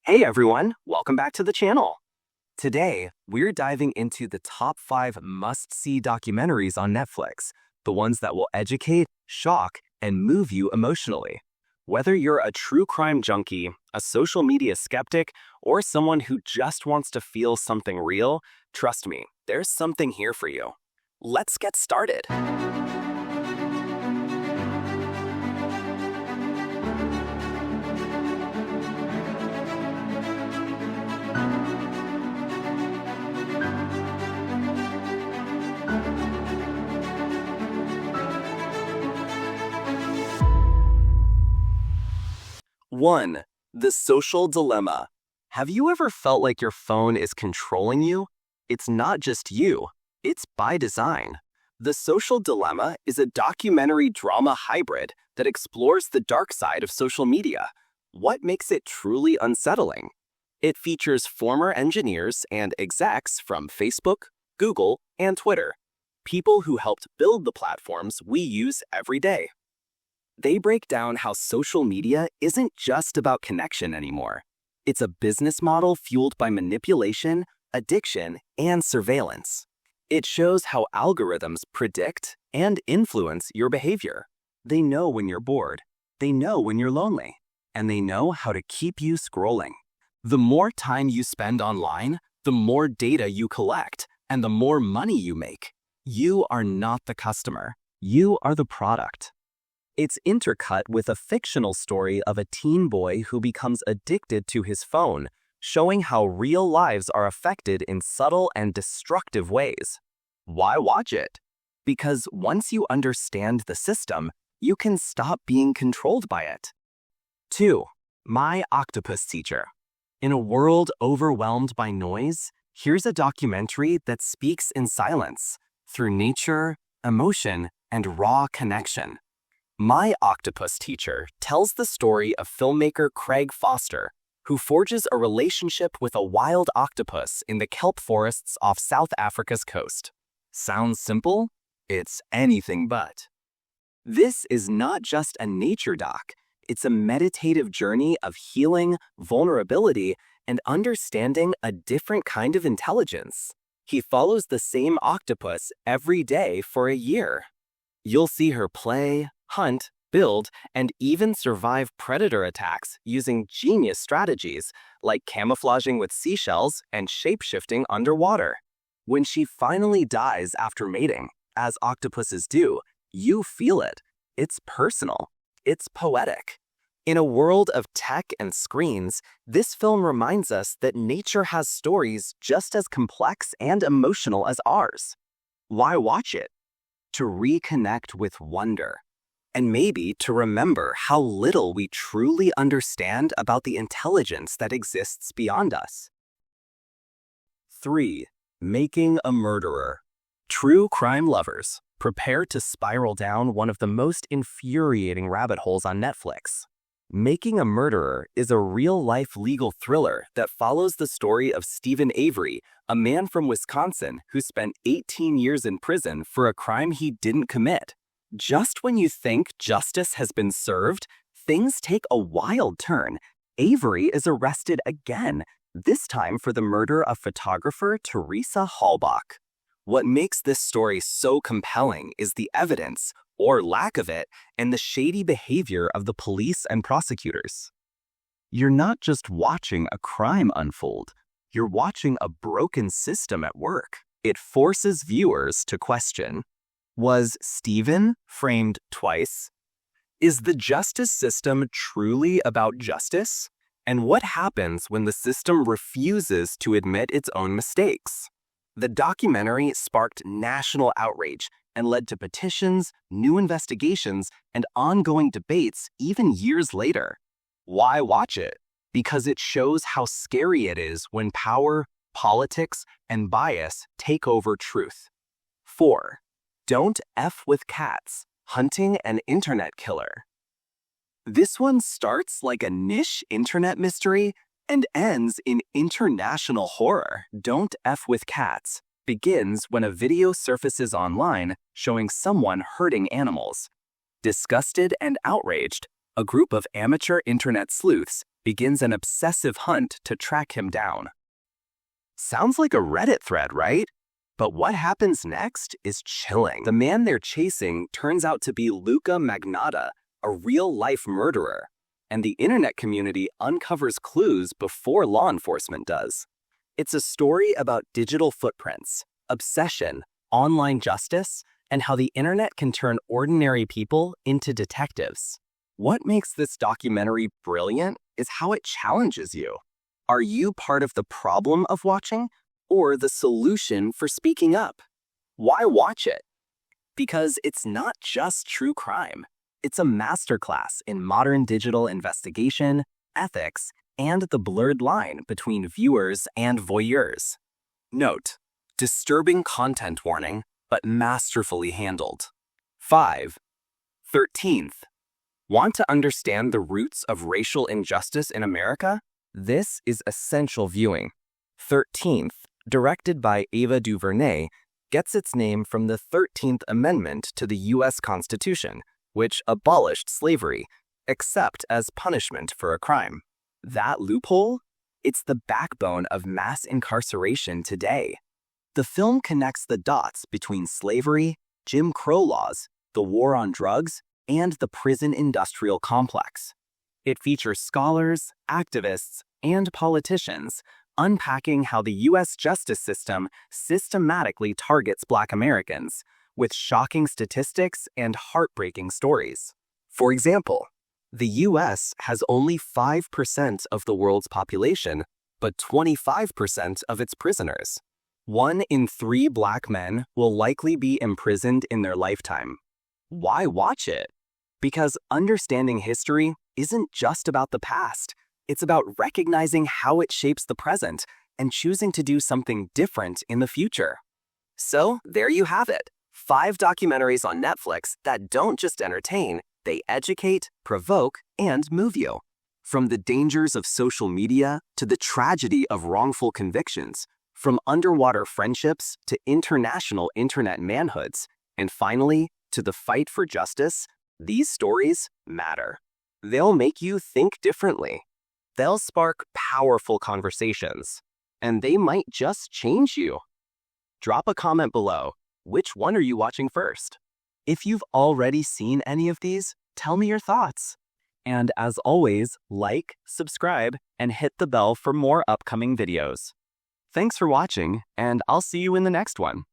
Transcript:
Hey everyone, welcome back to the channel. Today, we're diving into the top 5 must-see documentaries on Netflix, the ones that will educate, shock, and move you emotionally. Whether you're a true crime junkie, a social media skeptic, or someone who just wants to feel something real, trust me, there's something here for you. Let's get started. 1. The social dilemma. Have you ever felt like your phone is controlling you? It's not just you, it's by design. The Social Dilemma is a documentary drama hybrid that explores the dark side of social media. What makes it truly unsettling? It features former engineers and execs from Facebook, Google, and Twitter, people who helped build the platforms we use every day. They break down how social media isn't just about connection anymore. It's a business model fueled by manipulation, addiction, and surveillance. It shows how algorithms predict and influence your behavior. They know when you're bored, they know when you're lonely, and they know how to keep you scrolling. The more time you spend online, the more data you collect, and the more money you make. You are not the customer. You are the product. It's intercut with a fictional story of a teen boy who becomes addicted to his phone, showing how real lives are affected in subtle and destructive ways. Why watch it? Because once you understand the system, you can stop being controlled by it. 2. My Octopus Teacher. In a world overwhelmed by noise, here's a documentary that speaks in silence, through nature, emotion, and raw connection. My Octopus Teacher tells the story of filmmaker Craig Foster, who forges a relationship with a wild octopus in the kelp forests off South Africa's coast. Sounds simple? It's anything but. This is not just a nature doc, it's a meditative journey of healing, vulnerability, and understanding a different kind of intelligence. He follows the same octopus every day for a year. You'll see her play, hunt, build, and even survive predator attacks using genius strategies like camouflaging with seashells and shape-shifting underwater. When she finally dies after mating, as octopuses do, you feel it. It's personal. It's poetic. In a world of tech and screens, this film reminds us that nature has stories just as complex and emotional as ours. Why watch it? To reconnect with wonder. And maybe to remember how little we truly understand about the intelligence that exists beyond us. 3. Making a Murderer. True crime lovers, prepare to spiral down one of the most infuriating rabbit holes on Netflix. Making a Murderer is a real-life legal thriller that follows the story of Stephen Avery, a man from Wisconsin who spent 18 years in prison for a crime he didn't commit. Just when you think justice has been served, things take a wild turn. Avery is arrested again, this time for the murder of photographer Teresa Halbach. What makes this story so compelling is the evidence, or lack of it, and the shady behavior of the police and prosecutors. You're not just watching a crime unfold, you're watching a broken system at work. It forces viewers to question, was Stephen framed twice? Is the justice system truly about justice? And what happens when the system refuses to admit its own mistakes? The documentary sparked national outrage and led to petitions, new investigations, and ongoing debates even years later. Why watch it? Because it shows how scary it is when power, politics, and bias take over truth. 4. Don't F with Cats, Hunting an Internet Killer. This one starts like a niche internet mystery and ends in international horror. Don't F with Cats begins when a video surfaces online showing someone hurting animals. Disgusted and outraged, a group of amateur internet sleuths begins an obsessive hunt to track him down. Sounds like a Reddit thread, right? But what happens next is chilling. The man they're chasing turns out to be Luca Magnotta, a real-life murderer, and the internet community uncovers clues before law enforcement does. It's a story about digital footprints, obsession, online justice, and how the internet can turn ordinary people into detectives. What makes this documentary brilliant is how it challenges you. Are you part of the problem of watching or the solution for speaking up? Why watch it? Because it's not just true crime. It's a masterclass in modern digital investigation, ethics, and the blurred line between viewers and voyeurs. Note: disturbing content warning, but masterfully handled. 5. 13th. Want to understand the roots of racial injustice in America? This is essential viewing. 13th, directed by Ava DuVernay, gets its name from the 13th Amendment to the U.S. Constitution, which abolished slavery, except as punishment for a crime. That loophole? It's the backbone of mass incarceration today. The film connects the dots between slavery, Jim Crow laws, the war on drugs, and the prison industrial complex. It features scholars, activists, and politicians unpacking how the U.S. justice system systematically targets Black Americans, with shocking statistics and heartbreaking stories. For example, the U.S. has only 5% of the world's population, but 25% of its prisoners. 1 in 3 Black men will likely be imprisoned in their lifetime. Why watch it? Because understanding history isn't just about the past. It's about recognizing how it shapes the present and choosing to do something different in the future. So, there you have it. 5 documentaries on Netflix that don't just entertain, they educate, provoke, and move you. From the dangers of social media to the tragedy of wrongful convictions, from underwater friendships to international internet manhoods, and finally, to the fight for justice, these stories matter. They'll make you think differently. They'll spark powerful conversations, and they might just change you. Drop a comment below. Which one are you watching first? If you've already seen any of these, tell me your thoughts. And as always, like, subscribe, and hit the bell for more upcoming videos. Thanks for watching, and I'll see you in the next one.